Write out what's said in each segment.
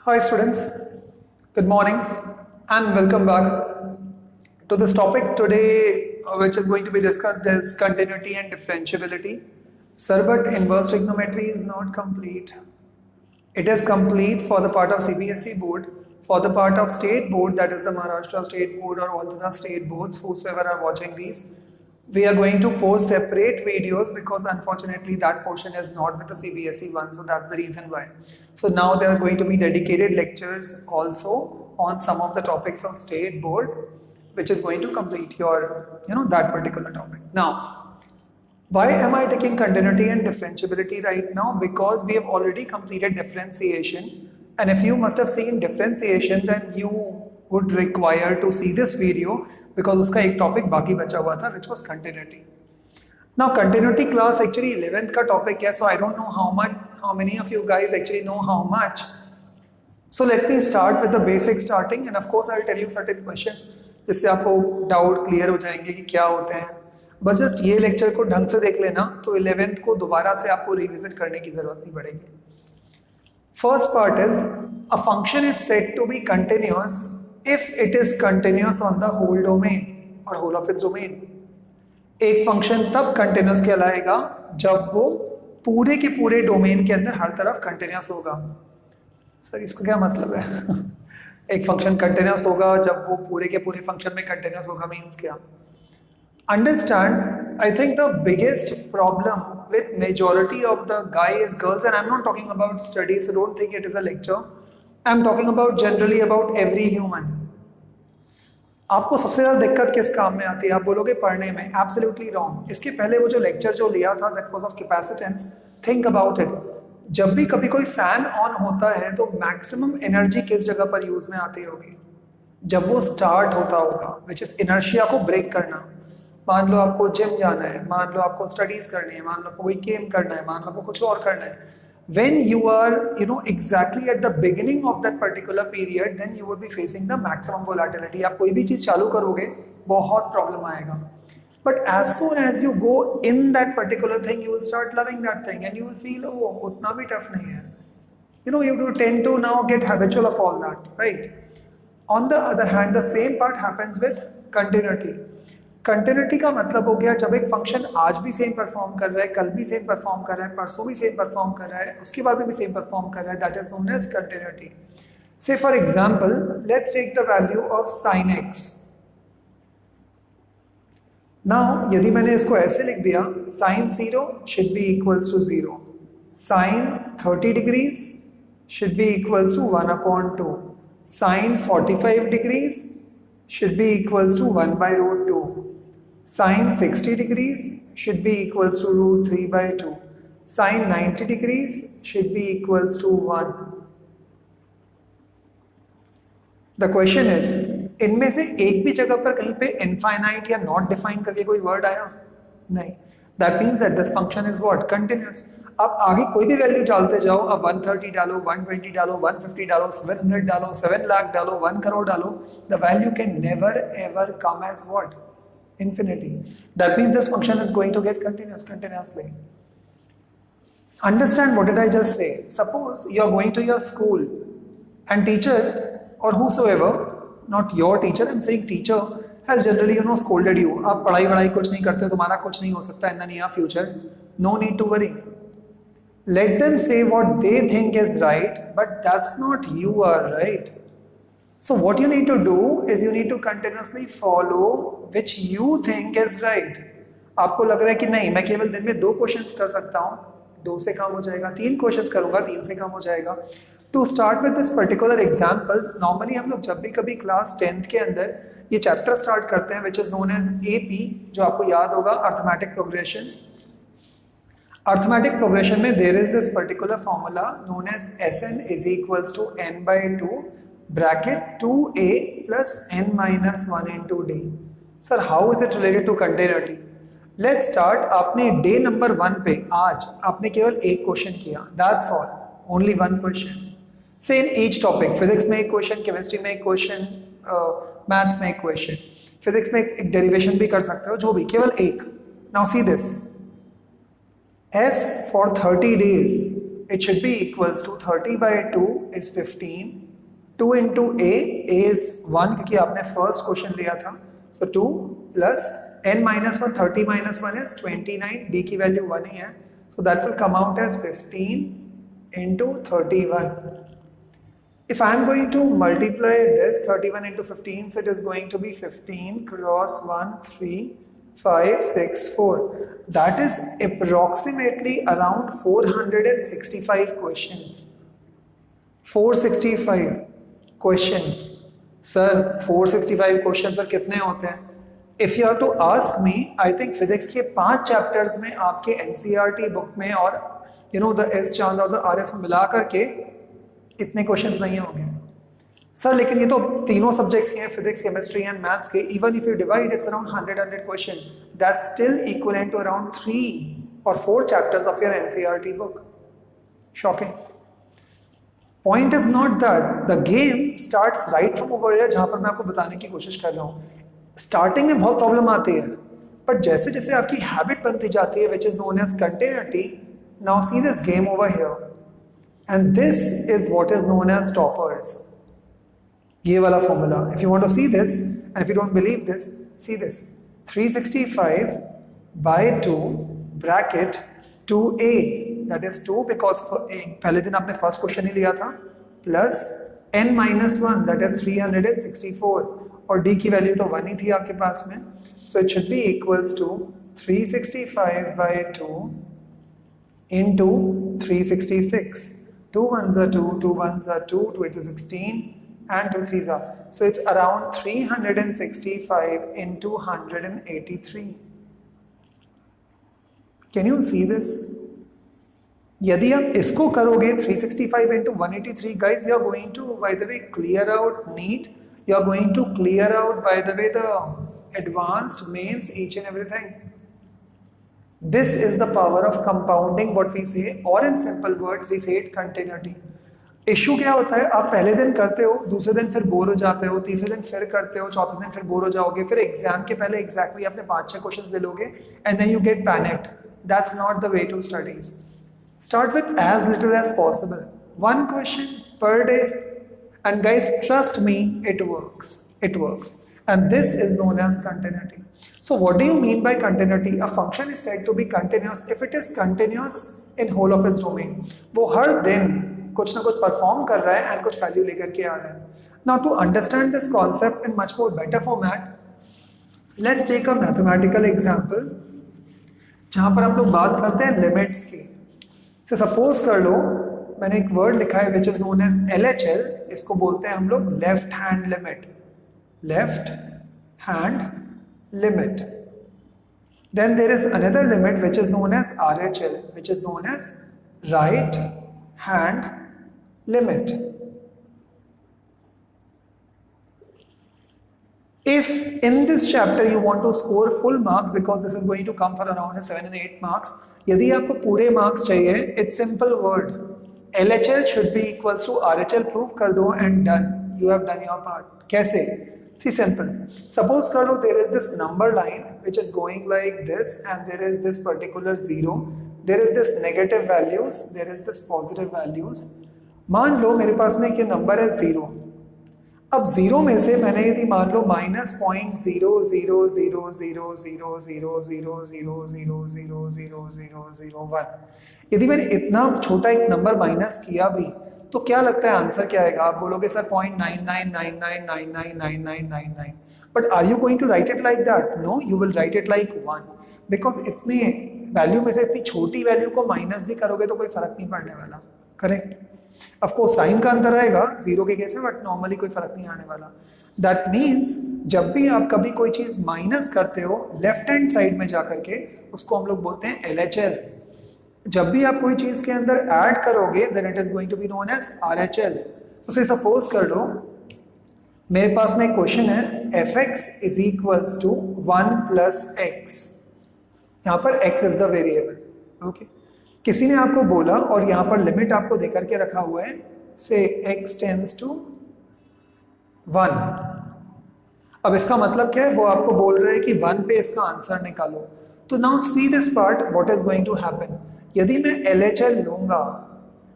Hi students, good morning and welcome back to this topic today which is going to be discussed is continuity and differentiability. Sir, but inverse trigonometry is not complete. It is complete for the part of CBSE board, for the part of state board, that is the Maharashtra state board or all the state boards, whosoever are watching these. We are going to post separate videos because unfortunately that portion is not with the CBSE one, so that's the reason why. So now there are going to be dedicated lectures also on some of the topics of state board, which is going to complete your, that particular topic. Now, why am I taking continuity and differentiability right now? Because we have already completed differentiation, and if you must have seen differentiation, then you would require to see this video because उसका एक topic बाकी बचा हुआ था which was continuity. Now continuity class actually 11th का topic है, so I don't know how many of you guys actually know how much. So let me start with the basic starting and of course I'll tell you certain questions जिससे आपको doubt clear हो जाएंगे कि क्या होते हैं. बस just ये लेक्चर को ढंग से देख लेना तो 11th को दोबारा से आपको रिविजिट करने की जरूरत नहीं पड़ेगी. First part is a function is said to be continuous if it is continuous on the whole domain or whole of its domain. एक फंक्शन तब कंटिन्यूस कहलाएगा जब वो पूरे के पूरे डोमेन के अंदर हर तरफ कंटिन्यूस होगा. सर इसका क्या मतलब है? एक फंक्शन कंटिन्यूस होगा जब वो पूरे के पूरे फंक्शन में कंटिन्यूस होगा मीन्स क्या? Understand, I think the biggest problem with majority of the guys, girls, and I'm not talking about studies, so don't think it is a lecture. I'm talking about generally about every human. आपको सबसे ज़्यादा दिक्कत किस काम में आती है? आप बोलोगे पढ़ने में. Absolutely wrong. इसके पहले वो जो लेक्चर जो लिया था that was of capacitance. Think about it. जब भी कभी कोई फैन ऑन होता है तो मैक्सिमम एनर्जी किस जगह पर यूज में आती होगी? जब वो स्टार्ट होता होगा, which is इनर्शिया को ब्रेक करना. मान लो आपको जिम जाना है, मान लो आपको स्टडीज करनी है, मान लो आपको कोई गेम करना है, मान लो आपको कुछ और करना है. When you are, exactly at the beginning of that particular period, then you would be facing the maximum volatility. आप कोई भी चीज चालू करोगे, बहुत प्रॉब्लम आएगा. But as soon as you go in that particular thing, you will start loving that thing, and you will feel, oh, उतना भी tough नहीं है. You do tend to now get habitual of all that, right? On the other hand, the same part happens with continuity. Continuity का मतलब हो गया जब एक फंक्शन आज भी सेम परफॉर्म कर रहा है, कल भी सेम परफॉर्म कर रहा है, परसों भी सेम परफॉर्म कर रहा है, उसके बाद में भी सेम परफॉर्म कर रहा है, that is known as continuity. Say for example let's take the value of sine x. Now यदि मैंने इसको ऐसे लिख दिया, sine 0 should be equals to 0, sine 30 degrees should be equals to 1/2, sine 45 degrees should be equals to 1/√2. Sine 60 degrees should be equals to √3/2. Sine 90 degrees should be equals to 1. The question is, इनमें से एक भी जगह पर कहीं पे infinite या not defined करके कोई वर्ड आया? नहीं. That means that this function is what? Continuous. आप आगे कोई भी वैल्यू डालते जाओ, अब 130 डालो, 120 डालो, 150 डालो, 700 डालो, 7 लाख डालो, 1 करोड़ डालो, the value can never ever come as what? Infinity. That means this function is going to get continuously. Understand what did I just say? Suppose you are going to your school and teacher or whosoever, not your teacher, I'm saying teacher, has generally scolded you. आप पढ़ाई कुछ नहीं करते, तुम्हारा कुछ नहीं हो सकता in the near future. No need to worry. Let them say what they think is right, but that's not you are right. So what you need to do is you need to continuously follow which you think is right. आपको लग रहा है कि नहीं मैं केवल दिन में 2 क्वेश्चंस कर सकता हूँ, 2 से काम हो जाएगा. 3 क्वेश्चंस करूंगा, 3 से काम हो जाएगा. To start with this particular example, normally हम लोग जब भी कभी क्लास 10th के अंदर ये चैप्टर स्टार्ट करते हैं which is known as AP, जो आपको याद होगा अर्थमेटिक प्रोग्रेशंस. अर्थमेटिक प्रोग्रेशन में there is this particular formula known as Sn is equals to n/2 bracket 2a plus n-1 into d. Sir how is it related to continuity? Let's start. आपने day number 1 पे आज आपने केवल एक question किया, that's all, only 1 question. से in each topic, physics में एक क्वेश्चन, केमिस्ट्री में एक क्वेश्चन, मैथ्स में एक क्वेश्चन, फिजिक्स में एक डेरिवेशन भी कर सकते हो, जो भी, केवल एक. Now see this, S for 30 days it should be equals to 30 by 2 is 15, 2 into a is 1 क्योंकि आपने फर्स्ट क्वेश्चन लिया था, so 2 plus n minus 1, 30 minus 1 is 29, d की वैल्यू 1 ही है, so that will come out as 15 into 31. If I am going to multiply this 31 into 15, so it is going to be 15 cross 1, 3, 5, 6, 4. That is approximately around 465 questions. 465 questions. Sir, 465 questions sir कितने होते हैं? If you have to ask me, I think physics के 5 chapters में आपके NCERT book में और the S Chandra और the RS में मिला करके इतने क्वेश्चंस नहीं होंगे सर, लेकिन ये तो तीनों सब्जेक्ट्स के हैं, फिजिक्स, केमिस्ट्री एंड मैथ्स के. Even if you divide it's around 100 question, that's still equivalent to around 3 or 4 chapters of your NCERT book. Shocking. Point is not that the game starts right from over here, जहां पर मैं आपको बताने की कोशिश कर रहा हूं. स्टार्टिंग में बहुत प्रॉब्लम आती है, बट जैसे जैसे आपकी हैबिट बनती जाती है, which is known as continuity. Now see this game over here, and this is what is known as toppers. ये वाला formula. If you want to see this, and if you don't believe this, see this. 365 by 2 bracket 2a, that is 2 because पहले दिन आपने first question ही लिया था, plus n minus 1, that is 364, और d की value तो 1 ही थी आपके पास में, so it should be equals to 365 by 2 into 366. 2 ones are 2, 2 ones are 2, 2 8 is 16, and 2 3s are. So it's around 365 into 183. Can you see this? यदि आप इसको करोगे 365 into 183, guys, you are going to, by the way, clear out NEET. You are going to clear out, by the way, the advanced mains, each and everything. This is the power of compounding, what we say, or in simple words we say it continuity. Issue क्या होता है, आप पहले दिन करते हो, दूसरे दिन फिर बोर हो जाते हो, तीसरे दिन फिर करते हो, चौथे दिन फिर बोर हो जाओगे, फिर एग्जाम के पहले एग्जैक्टली आपने 5-6 क्वेश्चंस दे लोगे, and then you get panicked. That's not the way to studies. Start with as little as possible, 1 question per day, and guys, trust me, it works, and this is known as continuity. So what do you mean by continuity? A function is said to be continuous if it is continuous in whole of its domain. वो हर दिन कुछ ना कुछ perform कर रहा है and कुछ value लेकर के आ रहा है. Now to understand this concept in much more better format, let's take a mathematical example जहाँ पर हम लोग बात करते हैं लिमिट्स की. So suppose कर लो मैंने एक वर्ड लिखा है which is known as LHL. इसको बोलते हैं हम लोग left hand limit. Left hand limit. Then there is another limit which is known as RHL, which is known as right hand limit. If in this chapter you want to score full marks, because this is going to come for around 7 and 8 marks, यदि आपको पूरे marks चाहिए, it's simple word. LHL should be equals to RHL. prove कर दो and done. You have done your part. कैसे? See, simple. Suppose Carlo, there is this number line which is going like this, and there is this particular 0, there is this negative values, there is this positive values. मान लो मेरे पास में ये number है 0. अब 0 में से मैंने यदि मान लो -0.0000000000000001, यदि मैंने इतना छोटा एक नंबर माइनस किया भी, तो क्या लगता है आंसर क्या आएगा? आप बोलोगे sir 0.9999999999. But are you going to write it like that? No, you will write it like 1, because इतने वैल्यू में से इतनी छोटी वैल्यू को माइनस भी करोगे तो कोई फर्क नहीं पड़ने वाला. करेक्ट? ऑफ कोर्स साइन का अंतर आएगा 0 के केस में, बट नॉर्मली कोई फर्क नहीं आने वाला. दैट मीन्स जब भी आप कभी कोई चीज माइनस करते हो लेफ्ट हैंड साइड में जाकर के, उसको हम लोग बोलते हैं LHL. जब भी आप कोई चीज के अंदर ऐड करोगे then it is going to be known as RHL. तो सपोज कर लो मेरे पास में एक क्वेश्चन है fx is equals to 1 plus x. यहाँ पर x is the variable. Okay, किसी ने आपको बोला और यहाँ पर लिमिट आपको देकर के रखा हुआ है, से x टेंड्स टू 1. अब इसका मतलब क्या है? वो आपको बोल रहे हैं कि 1 पे इसका आंसर निकालो. तो now see this part, what is going to happen. यदि मैं LHL लूंगा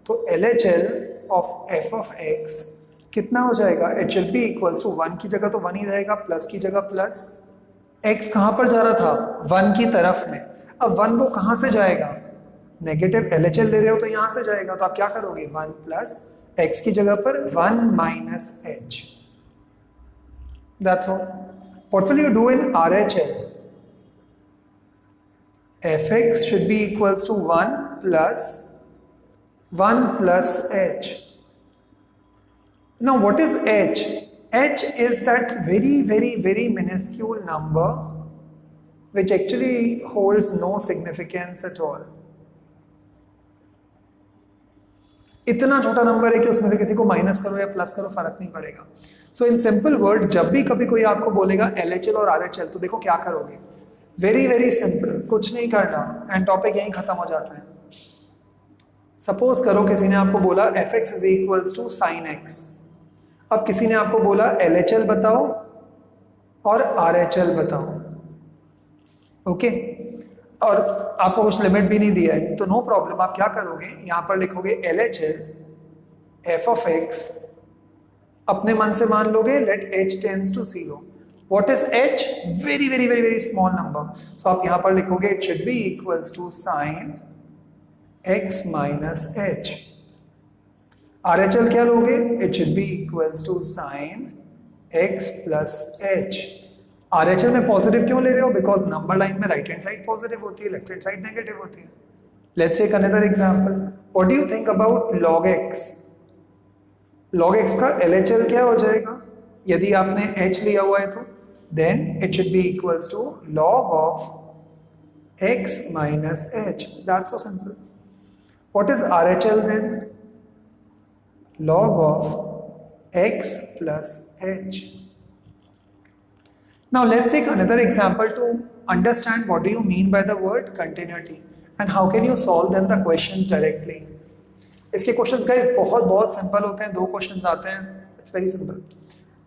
तो LHL of f of x कितना हो जाएगा? It should be equals to 1 की जगह तो 1 ही रहेगा, प्लस की जगह प्लस, x कहाँ पर जा रहा था? 1 की तरफ में। अब 1 वो कहाँ से जाएगा? नेगेटिव LHL ले रहे हो तो यहाँ से जाएगा, तो आप क्या करोगे? 1 प्लस x की जगह पर 1 minus h। That's all. What will you do in RHL? fx should be equals to 1 plus h. Now what is h? H is that very minuscule number which actually holds no significance at all. इतना छोटा number है कि उसमें से किसी को minus करो या प्लस करो फर्क नहीं पड़ेगा। सो इन सिंपल वर्ड्स, जब भी कभी कोई आपको बोलेगा LHL और RHL, तो देखो क्या करोगे? वेरी सिंपल, कुछ नहीं करना एंड टॉपिक यहीं खत्म हो जाता है। सपोज करो किसी ने आपको बोला fx is equals to sine x। अब किसी ने आपको बोला LHL बताओ और RHL बताओ, ओके और आपको कुछ लिमिट भी नहीं दिया है, तो नो प्रॉब्लम। आप क्या करोगे? यहां पर लिखोगे LHL f ऑफ x, अपने मन से मान लोगे let h tends to 0। What is h? Very small number. So आप यहां पर लिखोगे it should be equals to sine x minus h। RHL क्या लोगे? It should be equals to sine x plus h। RHL में positive क्यों ले रहे हो? बिकॉज नंबर लाइन में राइट हैंड साइड पॉजिटिव होती है, लेफ्ट हैंड साइड नेगेटिव होती है। Let's take another example. What do you think about log x? log x का LHL क्या हो जाएगा? यदि आपने h लिया हुआ है तो then it should be equals to log of x minus h। That's so simple. What is RHL then? log of x plus h. Now let's take another example to understand what do you mean by the word continuity and how can you solve them the questions directly. इसके questions guys बहुत simple होते हैं, 2 questions आते हैं, it's very simple.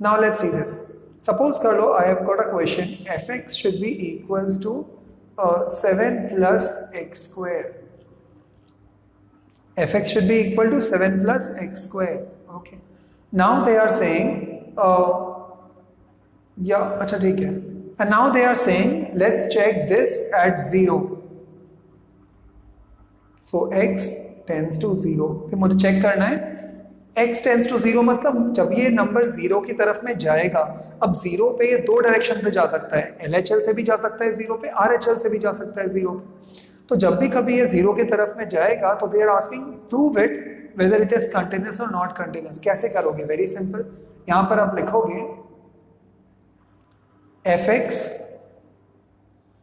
Now let's see this. Suppose कर लो I have got a question, fx should be equals to 7 plus x square. fx should be equal to 7 plus x square. Okay. Now they are saying, अच्छा ठीक है. And now they are saying, let's check this at 0. So x tends to 0. फिर मुझे check करना है x tends to 0 मतलब जब ये नंबर 0 की तरफ में जाएगा, अब 0 पे ये 2 डायरेक्शन से जा सकता है, LHL से भी जा सकता है 0 पे, RHL से भी जा सकता है 0 पे। तो जब भी कभी ये 0 की तरफ में जाएगा तो they are asking prove it whether it is continuous और नॉट कंटिन्यूअस। कैसे करोगे? Very simple. यहां पर आप लिखोगे fx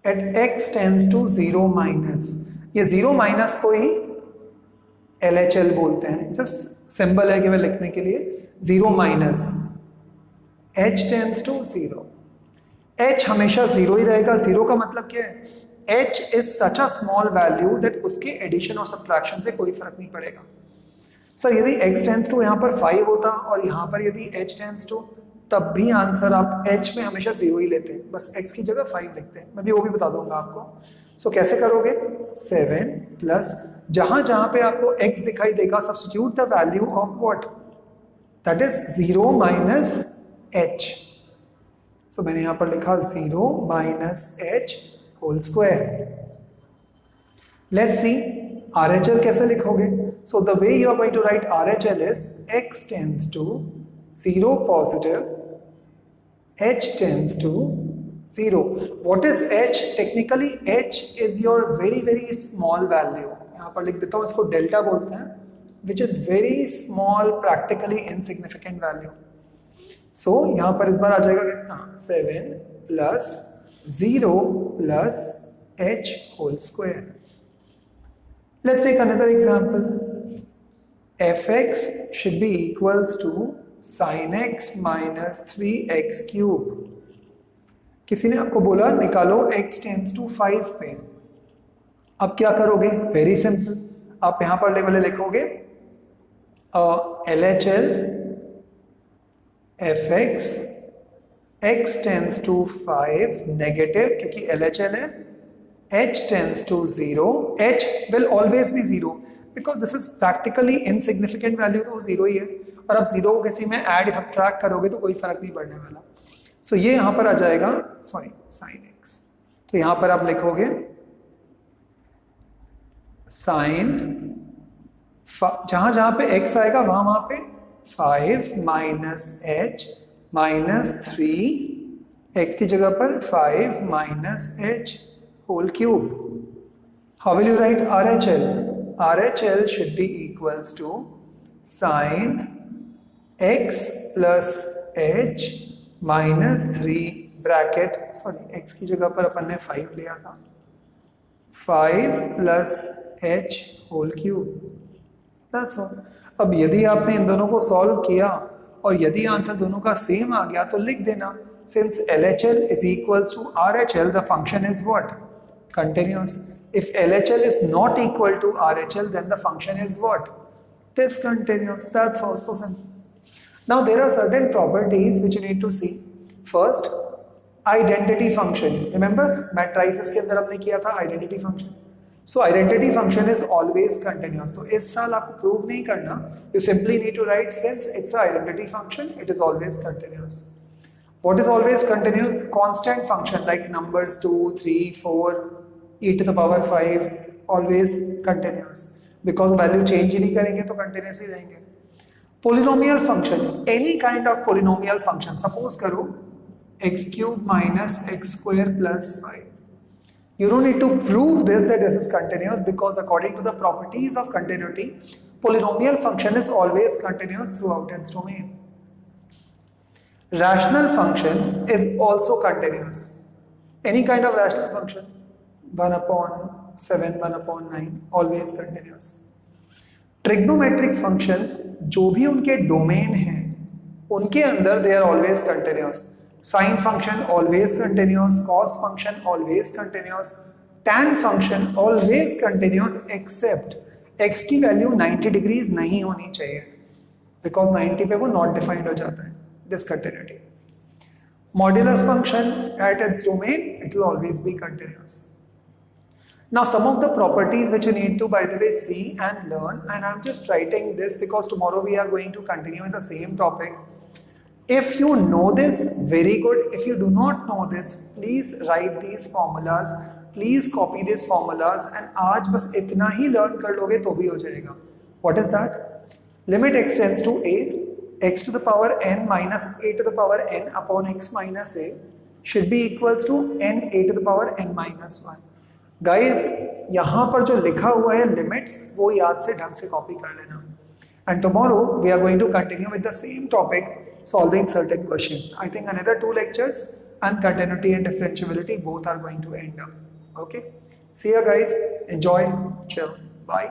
at x tends to 0 minus, ये 0 माइनस को ही LHL बोलते हैं, जस्ट सिंबल है केवल लिखने के लिए। 0 minus h tends to 0। h हमेशा 0 ही रहेगा। 0 का मतलब क्या है? h is such a small value that उसके एडिशन और सब्ट्रैक्शन से कोई फर्क नहीं पड़ेगा। सर यदि x टेंस टू यहाँ पर 5 होता और यहाँ पर यदि h टेंस टू, तब भी आंसर आप h में हमेशा 0 ही लेते हैं, बस x की जगह 5 लिखते हैं। मैं भी वो भी बता दूंगा आपको। सो कैसे करोगे? 7 प्लस जहां जहां पे आपको x दिखाई देगा substitute the value of what? That is 0 minus h। So मैंने यहाँ पर लिखा 0 minus h whole square. Let's see RHL कैसे लिखोगे? So the way you are going to write RHL is x tends to 0 positive, h tends to 0। What is h? Technically h is your very small value. यहाँ पर लिख देता हूँ, इसको delta बोलते हैं, which is very small practically insignificant value. So यहाँ पर इस बार आ जाएगा कितना? 7 plus 0 plus h whole square. Let's take another example. fx should be equals to sin x minus 3x cube. किसी ने आपको बोला निकालो x tends to 5 पे। अब क्या करोगे? Very simple. आप यहां पर लेवल लिखोगे LHL fx x tends to 5 negative, क्योंकि LHL है, h tends to 0, h will always be 0। Because this is practically insignificant value, तो वो जीरो ही है, और आप जीरो को किसी में ऐड सब्ट्रैक्ट करोगे तो कोई फर्क नहीं पड़ने वाला। सो ये यहाँ पर आ जाएगा, सॉरी साइन एक्स, तो यहाँ पर आप लिखोगे साइन, जहां जहां पे x आएगा वहां वहां पे 5 माइनस एच माइनस 3, एक्स की जगह पर 5 minus h whole cube. How will you write RHL? RHL should be equals to sine x plus h minus 3 bracket, sorry x की जगह पर अपन ने 5 लिया था, 5 plus h whole cube. That's all. अब यदि आपने इन दोनों को सॉल्व किया और यदि आंसर दोनों का सेम आ गया तो लिख देना, since LHL is equals to RHL, the function is what? Continuous. If LHL is not equal to RHL, then the function is what? Discontinuous. That's also simple. Now there are certain properties which you need to see. First, identity function. Remember, matrices के अंदर हमने किया था identity function. So identity function is always continuous. तो इस साल आपको prove नहीं करना, you simply need to write since it's an identity function, it is always continuous. What is always continuous? Constant function like numbers 2, 3, 4, e to the power 5, always continuous. Because value change ही नहीं करेंगे तो continuous ही रहेंगे. Polynomial function, any kind of polynomial function. Suppose करो x cube minus x square plus 5. You don't need to prove this that this is continuous, because according to the properties of continuity, polynomial function is always continuous throughout its domain. Rational function is also continuous. Any kind of rational function, 1 upon 7, 1 upon 9, always continuous. Trigonometric functions, जो भी उनके domain हैं, उनके अंदर they are always continuous. Sine function always continuous, cos function always continuous, tan function always continuous except x की value 90 degrees नहीं होनी चाहिए, बिकॉज 90 पे वो नॉट डिफाइंड हो जाता है, discontinuity. Modulus function at its domain, it will always be continuous. Now some of the properties which you need to, by the way, see and learn, and I'm just writing this because tomorrow we are going to continue with the same topic. If you know this, very good. If you do not know this, please write these formulas, please copy these formulas, and आज बस इतना ही learn कर लोगे तो भी हो जाएगा. What is that? Limit x tends to a, x to the power n minus a to the power n upon x minus a should be equals to n a to the power n minus 1. Guys, यहाँ पर जो लिखा हुआ है limits, वो याद से ढंग से copy कर लेना. And tomorrow we are going to continue with the same topic, solving certain questions. I think another 2 lectures and continuity and differentiability both are going to end up. Okay, see you guys, enjoy, chill, bye.